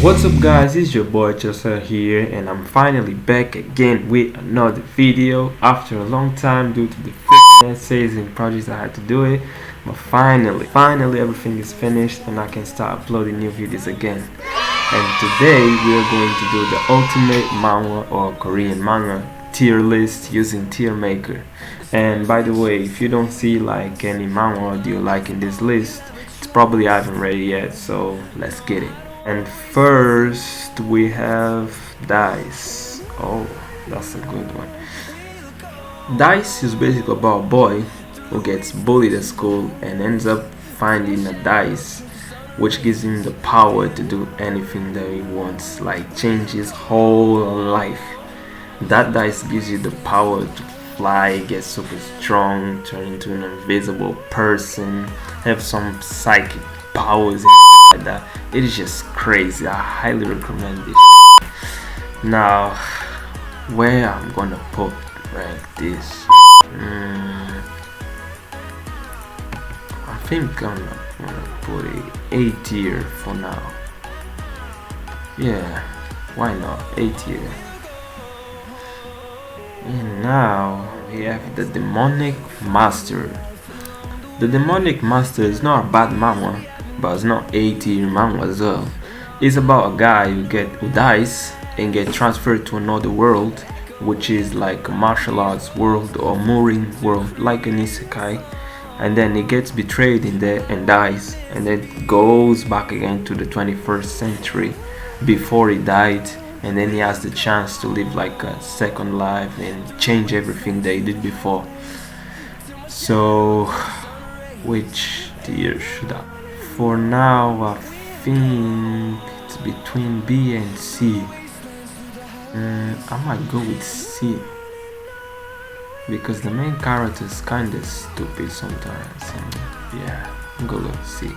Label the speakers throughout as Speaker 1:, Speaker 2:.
Speaker 1: What's up guys, it's your boy Joseph here and I'm finally back again with another video after a long time due to the freaking essays and projects I had to do it. But finally everything is finished and I can start uploading new videos again. And today we are going to do the ultimate manhwa or Korean manga tier list using tier maker. And by the way, if you don't see like any manhwa you like in this list, it's probably I haven't read it yet, so let's get it. And first we have Dice. Oh, that's a good one. Dice is basically about a boy who gets bullied at school and ends up finding a dice which gives him the power to do anything that he wants, like change his whole life. That dice gives you the power to fly, get super strong, turn into an invisible person, have some psychic powers and like that. It is just crazy. I highly recommend this. Now, where I'm gonna put like this, I think I'm gonna put it A tier for now. Yeah, why not A tier? And now we have the Demonic Master. The Demonic Master is not a bad manhwa, but it's not A tier manhwa as well. It's about a guy who dies and get transferred to another world, which is like a martial arts world or mooring world, like an isekai, and then he gets betrayed in there and dies, and then goes back again to the 21st century before he died, and then he has the chance to live like a second life and change everything that he did before. So which tier should I? For now, I think it's between B and C. I might go with C because the main character is kinda stupid sometimes. And yeah, I'm gonna go with C.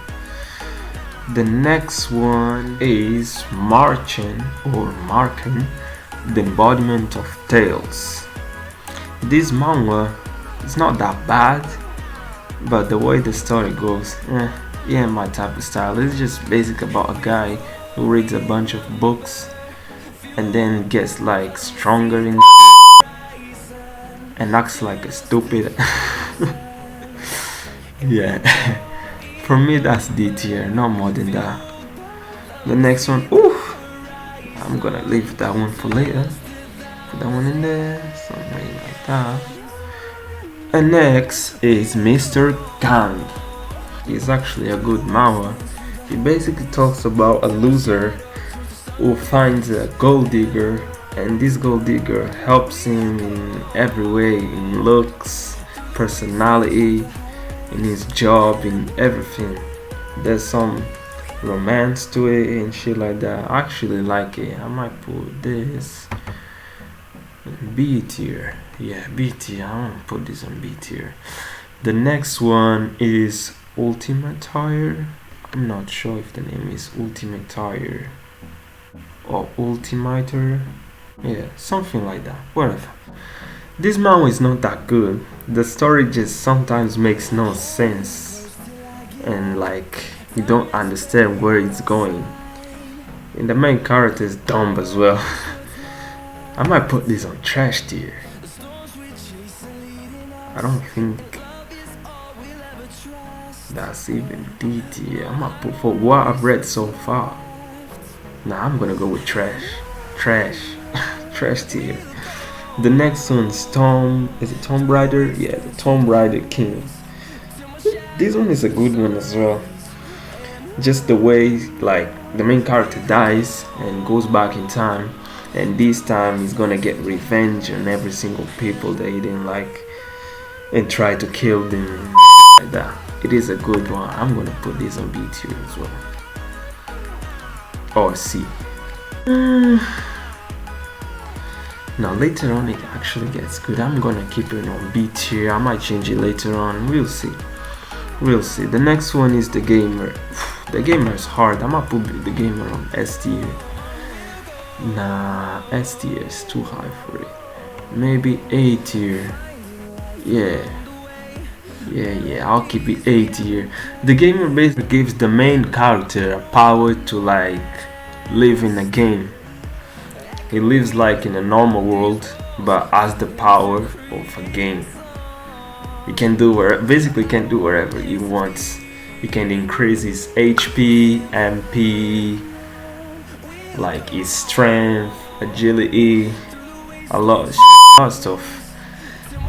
Speaker 1: The next one is Marchen, the embodiment of tales. This manga is not that bad, but the way the story goes, yeah, my type of style. It's just basically about a guy who reads a bunch of books and then gets like stronger and acts like a stupid. Yeah, for me that's D tier, not more than that. The next one, I'm gonna leave that one for later. Put that one in there, something like that. And next is Mr. Kang. He's actually a good manhwa. He basically talks about a loser who finds a gold digger, and this gold digger helps him in every way, in looks, personality, in his job, in everything. There's some romance to it and shit like that. I actually like it. I might put this B tier. Yeah, B tier. I want to put this on B tier. The next one is Ultimate Tire. I'm not sure if the name is Ultimate Tire or Ultimator. Yeah, something like that. Whatever. This manga is not that good. The story just sometimes makes no sense, and like you don't understand where it's going. And the main character is dumb as well. I might put this on trash tier. I don't think that's even D tier. I'm gonna put for what I've read so far. Nah, I'm gonna go with trash. Trash tier. The next one is is it Tomb Raider? Yeah, the Tomb Raider King. This one is a good one as well. Just the way like the main character dies and goes back in time, and this time he's gonna get revenge on every single people that he didn't like and try to kill them like that. It is a good one. I'm gonna put this on B tier as well, or C. Now later on it actually gets good. I'm gonna keep it on B tier. I might change it later on. We'll see. The next one is The Gamer. The Gamer is hard. I might put The Gamer on S tier. Nah, S tier is too high for it. Maybe A tier. Yeah, I'll keep it A tier. The Gamer basically gives the main character a power to like live in a game. He lives like in a normal world, but has the power of a game. He can do basically can do whatever he wants. He can increase his HP, MP, like his strength, agility, a lot of stuff.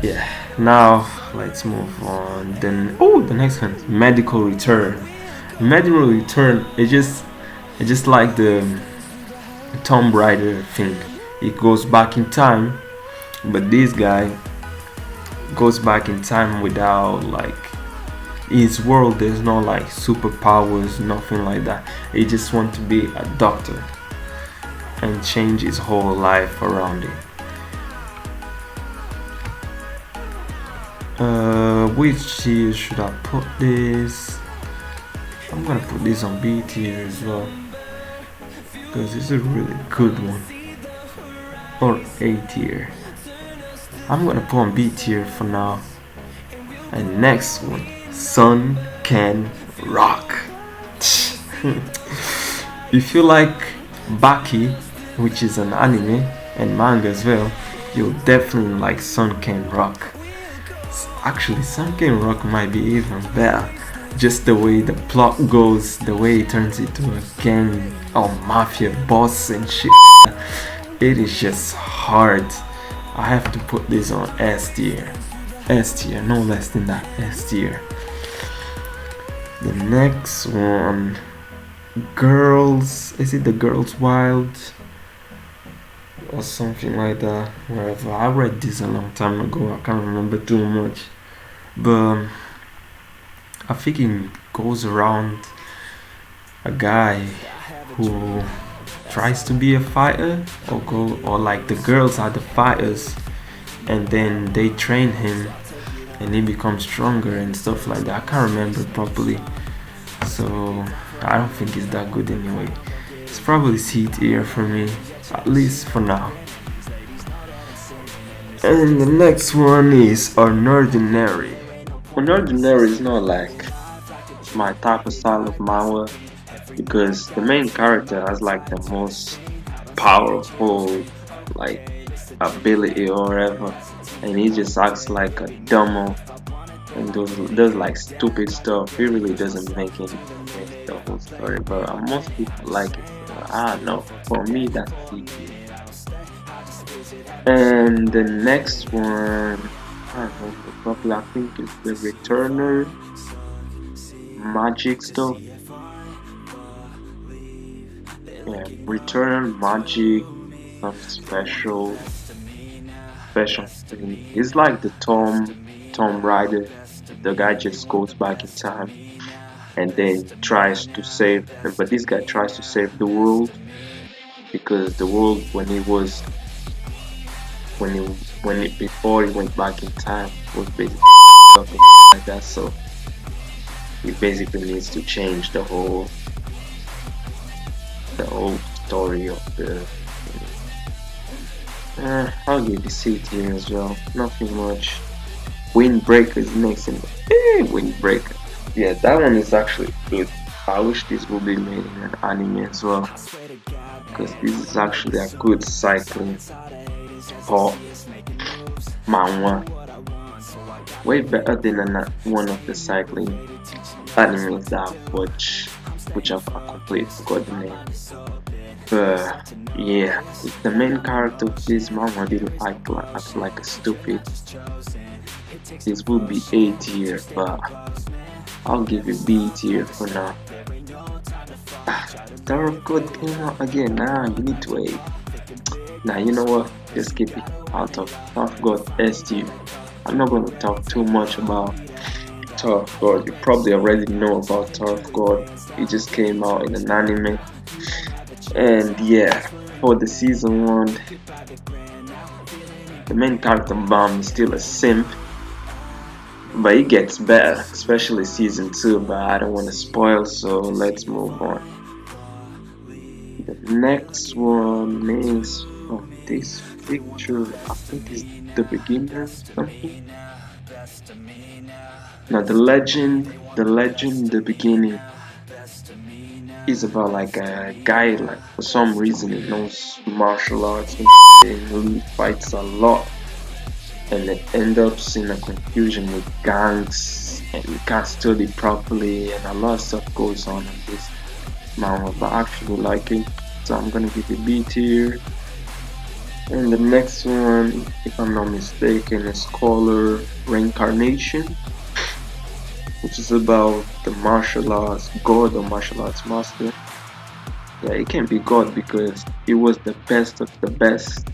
Speaker 1: Yeah. Now let's move on. Then the next one, medical return. Medical return. It's just like the Tomb Raider thing. He goes back in time, but this guy goes back in time without like his world. There's no like superpowers, nothing like that. He just wants to be a doctor and change his whole life around it. Which tier should I put this? I'm gonna put this on B tier as well because this is a really good one. Or A tier. I'm gonna put on B tier for now. And next one, Sun Can Rock. If you like Baki, which is an anime and manga as well, you'll definitely like Sun Can Rock. Actually, Sun Can Rock might be even better. Just the way the plot goes, the way it turns into a gang or mafia boss and shit. It is just hard. I have to put this on S tier. S tier, no less than that. S tier. The next one, Girls. Is it the Girls Wild? Or something like that. Wherever. I read this a long time ago. I can't remember too much. But I think it goes around a guy who tries to be a fighter or like the girls are the fighters and then they train him and he becomes stronger and stuff like that. I can't remember properly, so I don't think it's that good anyway. It's probably C tier for me, at least for now. And the next one is Unordinary. Unordinary is not like my type of style of Manhwa because the main character has like the most powerful like ability or whatever, and he just acts like a dumbo and does like stupid stuff. He really doesn't make any the whole story, but most people like it. I don't know. For me, that's easy. And the next one, I don't know, probably I think it's the Returner magic stuff. Yeah, Return magic, some special thing. It's like the Tomb Raider. The guy just goes back in time and then tries to save, but this guy tries to save the world because the world when it before he went back in time was basically up and like that. So he basically needs to change the whole story of the. I'll give the C tier as well. Nothing much. Windbreaker is next in Windbreaker. Yeah, that one is actually good. I wish this would be made in an anime as well, because this is actually a good cycling sport manhwa. Way better than one of the cycling animes that I've watched, which I've completely forgot the name. But yeah, the main character of this manhwa didn't act like a stupid. This would be A tier, but I'll give it B tier for now. Tower of God came out again. You need to wait. You know what? Just keep it out of Tower of God S tier. I'm not gonna talk too much about Tower of God. You probably already know about Tower of God. It just came out in an anime. And yeah, for the season 1, the main character Bam is still a simp, but it gets better, especially season 2, but I don't want to spoil, so let's move on. The next one is this picture, I think is the beginner something. No, the legend, the beginning. It's about like a guy, like for some reason he knows martial arts and he fights a lot, and it ends up in a confusion with gangs and he can't study properly and a lot of stuff goes on in this manga, but I actually like it, so I'm gonna give it B tier. And the next one, if I'm not mistaken, is Scholar Reincarnation, which is about the martial arts god or martial arts master. Yeah, it can be god because he was the best of the best,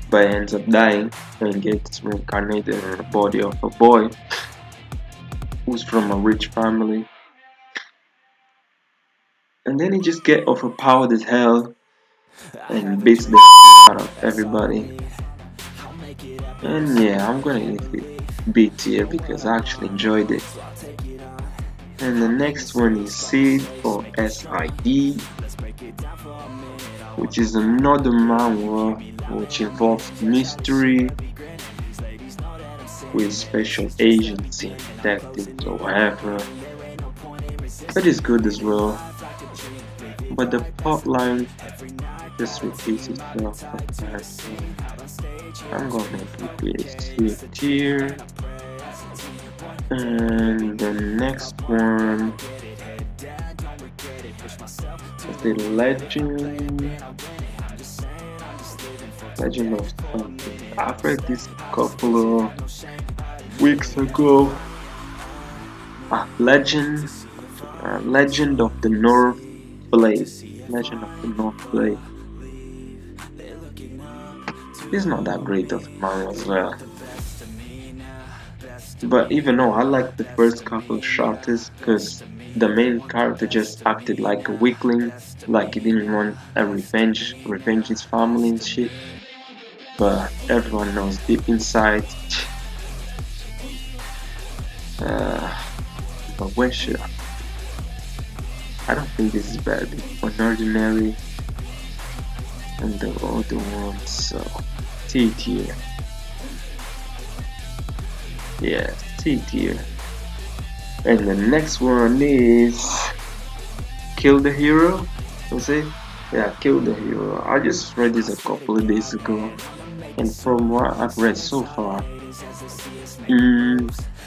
Speaker 1: but ends up dying and gets reincarnated in the body of a boy who's from a rich family. And then he just get overpowered as hell and beats the out of everybody. And yeah, I'm gonna give it B tier because I actually enjoyed it. And the next one is Seed or SID, which is another manhwa which involves mystery with special agency, detectives or whatever. That is good as well, but the plotline just repeats itself sometimes. So I'm gonna give it a C tier. And the next one is the Legend of something. I've read this a couple of weeks ago. Legend, Legend of the North Blade. Legend of the North Blade. It's not that great of a manga as well. But even though I like the first couple of chapters because the main character just acted like a weakling, like he didn't want a revenge his family and shit. But everyone knows deep inside, uh, but where should I don't think this is better than Ordinary and the other ones, so C tier. Yeah, C tier. And the next one is Kill the Hero. Was it? Yeah, Kill the Hero. I just read this a couple of days ago, and from what I've read so far,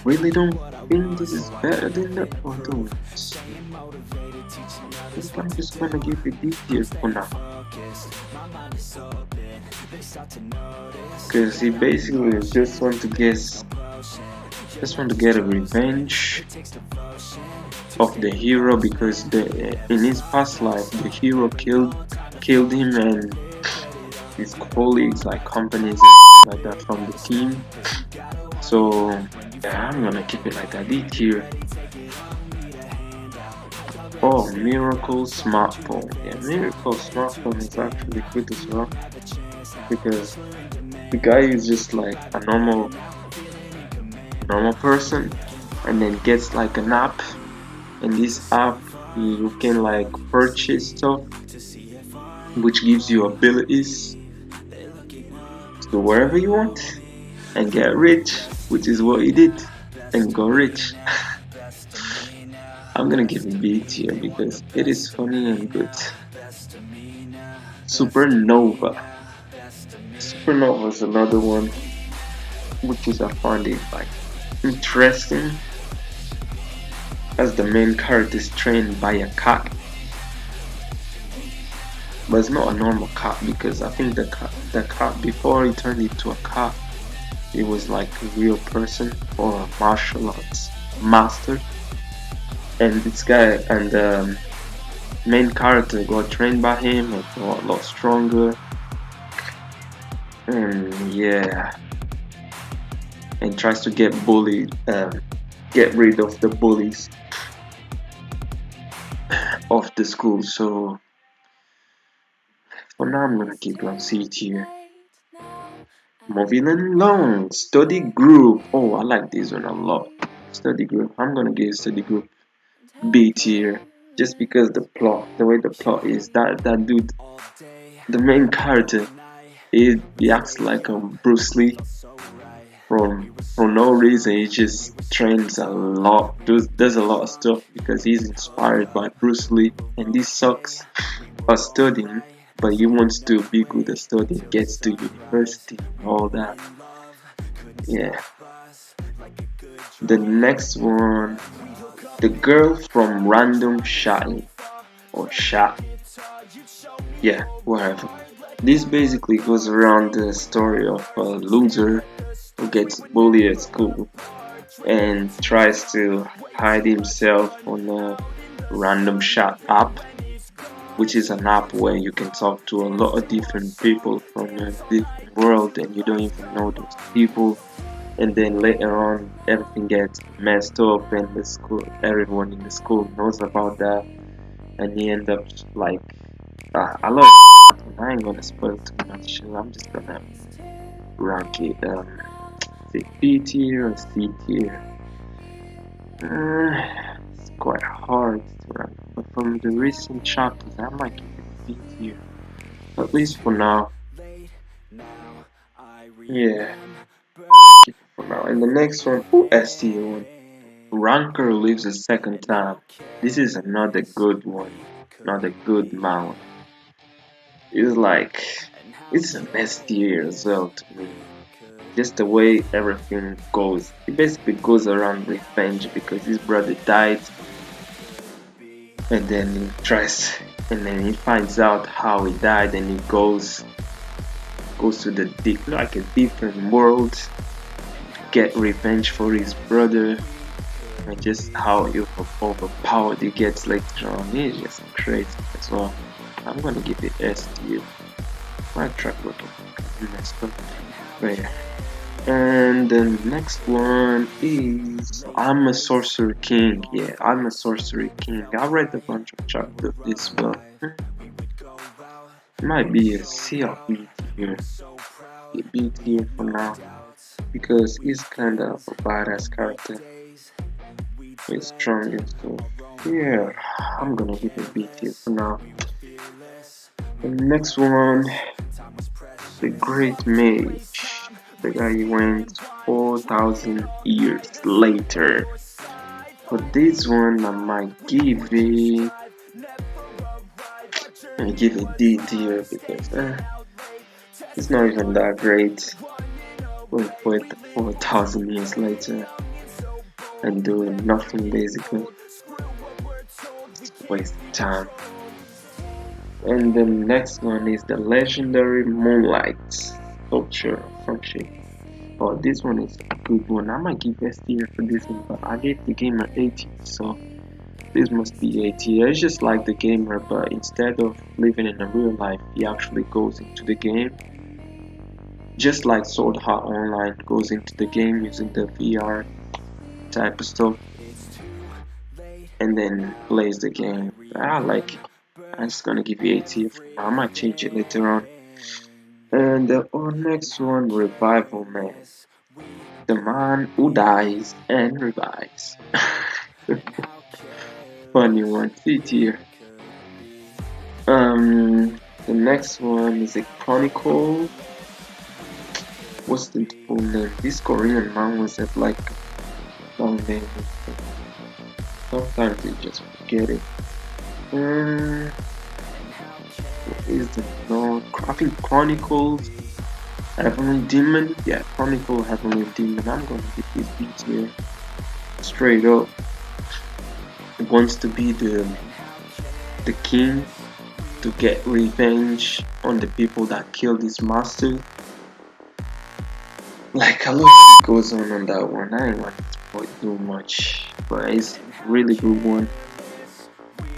Speaker 1: really don't think this is better than the other ones. I think I'm just gonna give it D tier for now. Because he basically just want to get a revenge of the hero because in his past life the hero killed him and his colleagues like companies and like that from the team. So yeah, I'm gonna keep it like that. D tier. Oh, Miracle Smartphone. Yeah, Miracle Smartphone is actually good as well because the guy is just like a normal person and then gets like an app. In this app you can like purchase stuff which gives you abilities to do wherever you want and get rich, which is what he did and got rich. I'm gonna give it B tier because it is funny and good. Supernova. Supernova is another one which is I find it like interesting as the main character is trained by a cat, but it's not a normal cat because I think the cat before he turned into a cat, it was like a real person or a martial arts master, and this guy and the main character got trained by him and got a lot stronger, and yeah, and tries to get bullied, get rid of the bullies of the school. So for now, I'm gonna keep it on C tier. Moving along, study group. Oh, I like this one a lot. Study group. I'm gonna give study group B tier just because the way the plot is. That dude, the main character, he acts like Bruce Lee, For no reason. He just trains a lot, does a lot of stuff because he's inspired by Bruce Lee, and this sucks at studying, but he wants to be good at studying, gets to university and all that. Yeah. The next one, the girl from Random Shine or Shot. Yeah, whatever. This basically goes around the story of a loser who gets bullied at school and tries to hide himself on a random chat app, which is an app where you can talk to a lot of different people from a different world and you don't even know those people. And then later on, everything gets messed up, and the school, everyone in the school knows about that, and he ends up like I love. I ain't gonna spoil too much. So I'm just gonna rank it. Say B tier or C tier. It's quite hard to rank, but from the recent chapters, I might give it B tier. At least for now. Yeah, keep it for now. And the next one, ooh, S tier one. Ranker lives a second time. This is another good one. Another good mount. It's like it's an S tier as well to me. Just the way everything goes. It basically goes around revenge because his brother died, and then he tries, and then he finds out how he died, and he goes to the like a different world to get revenge for his brother, and just how overpowered he gets later on. It's just crazy as well. I'm gonna give it S to you. My track record messed up. But yeah. And the next one is I'm a Sorcerer King. Yeah, I'm a Sorcerer King. I read a bunch of chapters of this, but it might be a C or B tier. A B tier for now because he's kind of a badass character. He's strong and stuff. Yeah, I'm gonna give it B tier for now. The next one, the Great Mage. The guy went 4,000 years later. For this one, I give it D tier because it's not even that great. Going for 4,000 years later and doing nothing basically, waste of time. And the next one is the legendary Moonlight Sculpture Function. Oh, this one is a good one. I might give S tier for this one, but I gave the game an 80, so this must be 80. It's just like the gamer, but instead of living in a real life, he actually goes into the game. Just like Sword Art Online goes into the game using the VR type of stuff and then plays the game. I like it. I'm just gonna give you 80. I might change it later on. And the next one, Revival Man. The man who dies and revives. Funny one, C tier. The next one is a Chronicle. What's the full name? This Korean manhwas have like long name. Sometimes you just forget it. What is the no? I think Chronicles Heavenly Demon. Yeah, Chronicle Heavenly Demon. I'm gonna get this beat here. Straight up. He wants to be the king to get revenge on the people that killed his master. Like a lot goes on that one. I ain't want to spoil too much, but it's a really good one.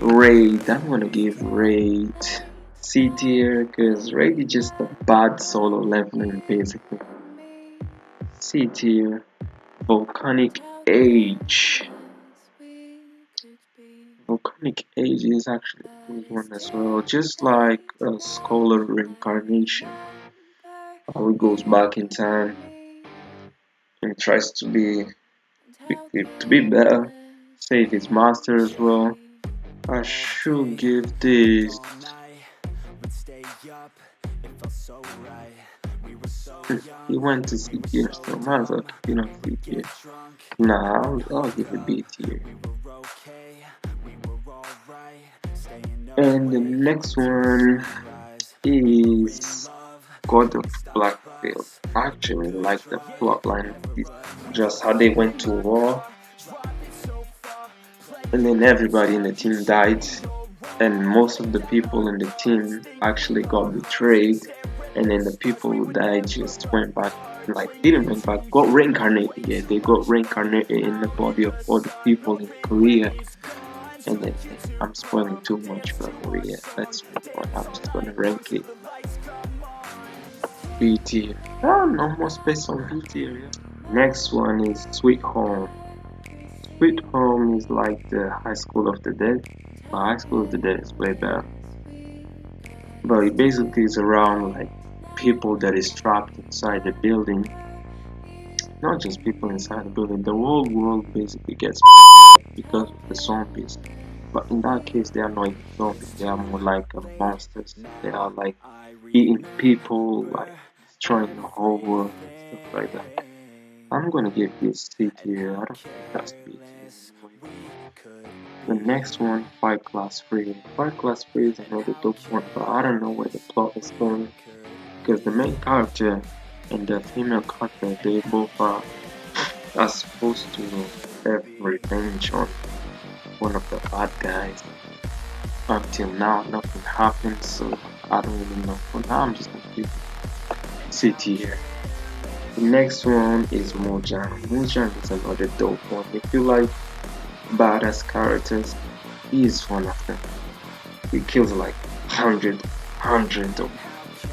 Speaker 1: Raid. I'm gonna give Raid C tier because Raid is just a bad solo leveling basically. C tier. Volcanic Age. Volcanic Age is actually a good one as well. Just like a Scholar Reincarnation. How he goes back in time and tries to be better, save his master as well. I should give this He went to C tier, so might as well keep it on C tier. Nah, I'll give it B tier. And the next one is God of Blackfield. I actually like the plotline of this. Just how they went to war, and then everybody in the team died, and most of the people in the team actually got betrayed, and then the people who died just went back, like didn't went back, got reincarnated. Yeah, they got reincarnated in the body of other people in Korea, and then I'm spoiling too much, but yeah, let's move on. I'm just gonna rank it B tier. Oh, no more space on B tier. Yeah. Next one is Sweet Home. Sweet Home is like the High School of the Dead. But High School of the Dead is way better. But it basically is around like people that is trapped inside the building. Not just people inside the building. The whole world basically gets because of the zombies. But in that case, they are not even zombies. They are more like monsters. They are like eating people, like destroying the whole world and stuff like that. I'm gonna give this C tier. I don't think that's B tier anyway. The next one, Fight Class Free. Fight Class Free is another dope one, but I don't know where the plot is going because the main character and the female character, they both are supposed to have revenge on one of the bad guys. Until now, nothing happened, so I don't even know. For now, I'm just gonna keep it C tier. The next one is Mojang. Mojang is another dope one. If you like badass characters, he is one of them. He kills like hundred of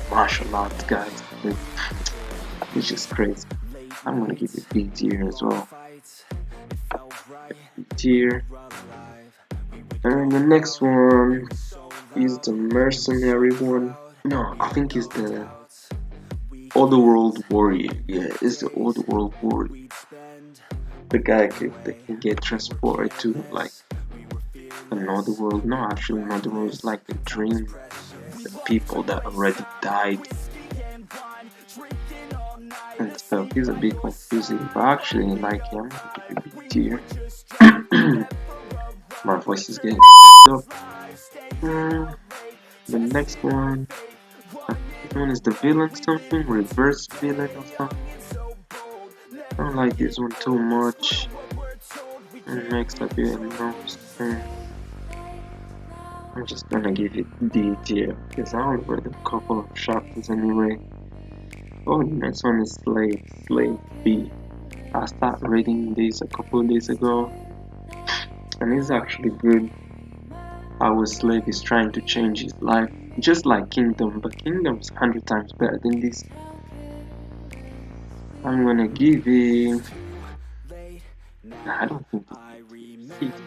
Speaker 1: martial arts guys. It's just crazy. I'm gonna give it B tier as well. B tier. And the next one is the mercenary one. No, I think it's the Otherworld Warrior. Yeah, it's the Otherworld Warrior. The guy that can get transported to like another world. No, actually, another world is like a dream. The people that already died and stuff. He's a bit confusing, but actually, like him, I'm gonna give it B tier. My voice is getting up. The next one. This one is the villain something, reverse villain or something. I don't like this one too much. And next up here, I'm just gonna give it D tier because I only read a couple of chapters anyway. Oh, the next one is Slave B. I started reading this a couple of days ago, and it's actually good. Our slave is trying to change his life, just like Kingdom, but Kingdom's 100 times better than this. I'm gonna give it. Nah, I don't think it's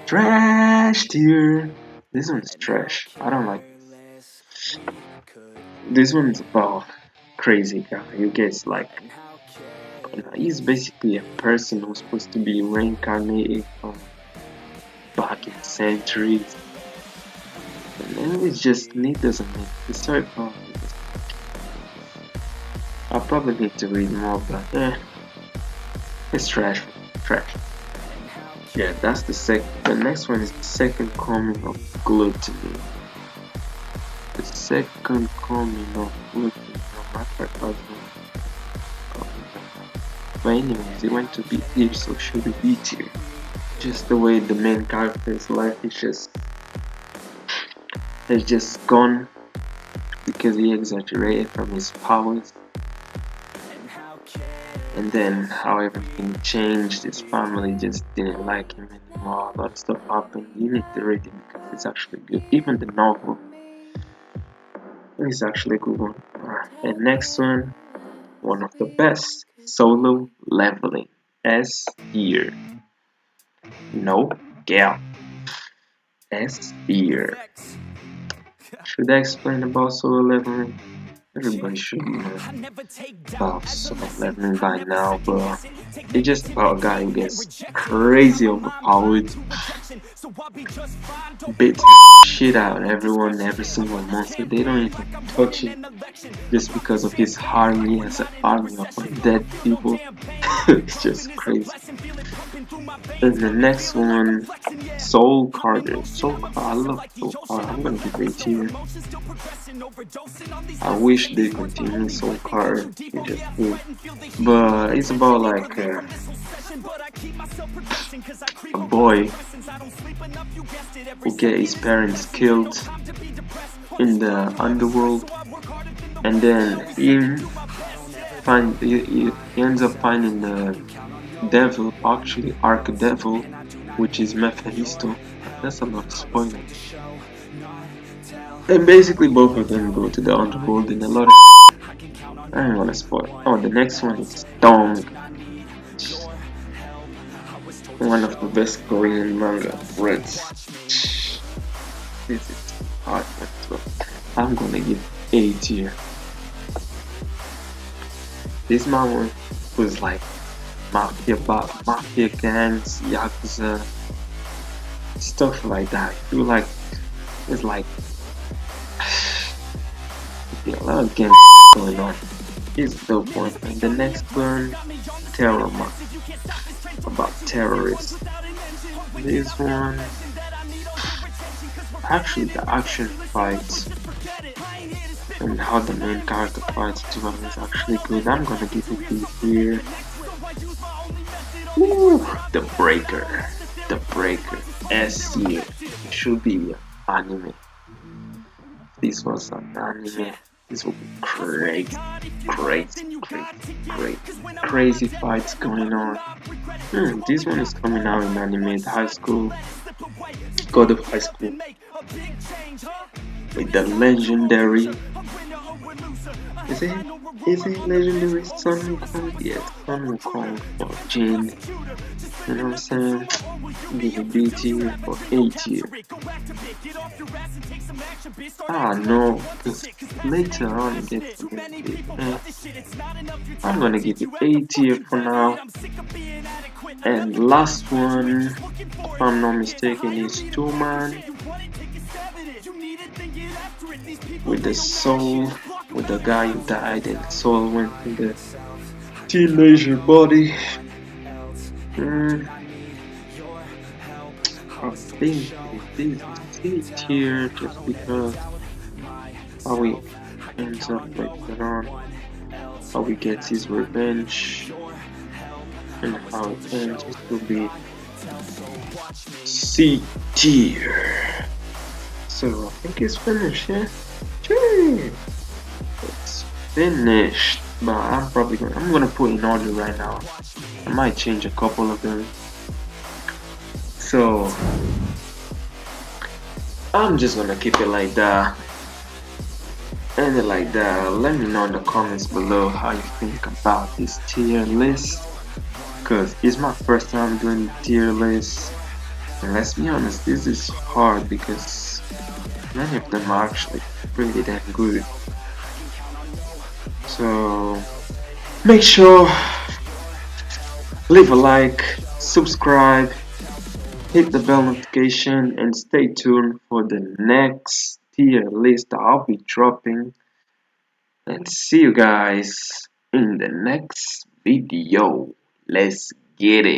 Speaker 1: trash tier. This one's trash. I don't like this. This one's about crazy guy. You guess like he's basically a person who's supposed to be reincarnated from back in centuries, and then it's just it doesn't make the story problem. I probably need to read more, but it's trash. Yeah, that's the second. The next one is the second coming of gluttony. The second coming of gluttony. But anyways, it went to B tier, so it should be B tier. Just the way the main character's life is just gone because he exaggerated from his powers. And then how everything changed, his family just didn't like him anymore, a lot of stuff happened. You need to read it because it's actually good. Even the novel is actually a good one. And next one of the best, Solo Leveling. S tier. No, Gale. S tier. Should I explain about solo leveling? Everybody should know about solo leveling by now, but it's just about a guy who gets crazy overpowered beats shit out everyone every single monster. They don't even touch it just because of his army as an army of undead people. It's just crazy. And the next one, Soul Carter. I love Soul Carter. I'm gonna give it to you. I wish they continue Soul Carter. It's just good. But it's about like a boy who get his parents killed in the underworld, and then he ends up finding the devil, actually Archdevil, which is Mephisto. That's a lot of spoiler. And basically both of them go to the underworld in a lot of I don't wanna spoil. Oh, the next one is Dong, one of the best Korean manga Reds. This is hard one as well. I'm gonna give A tier. This manga was like mafia gangs, yakuza, stuff like that. I feel like it's like a lot of games going on. It's the one. And the next one, Terror Month, about terrorists. This one, actually, the action fights and how the main character fights too is actually good. I'm gonna give it B here. Ooh, the Breaker, S tier. It should be anime. This was an anime. This will be crazy fights going on. This one is coming out in anime. High school, God of High School, with the legendary. Is it legendary Sun Wukong? Yes, Sun Wukong for Jin. You know what I'm saying? Give a B tier for A tier. Ah no, because later on it gets a little bit. I'm gonna give it A tier for now. And last one, if I'm not mistaken, is Two Man with the soul, with the guy who died and the soul went to the teenager body. I think it is C tier just because how he ends up later on, how he gets his revenge, and how it ends. It will be C tier. So I think it's finished, yeah? Gee, it's finished. But I'm gonna put in order right now. I might change a couple of them. So I'm just gonna keep it like that. End it like that. Let me know in the comments below how you think about this tier list. Cause it's my first time doing the tier list. And let's be honest, this is hard because many of them are actually pretty damn good. So make sure leave a like, subscribe, hit the bell notification, and stay tuned for the next tier list I'll be dropping. And see you guys in the next video. Let's get it.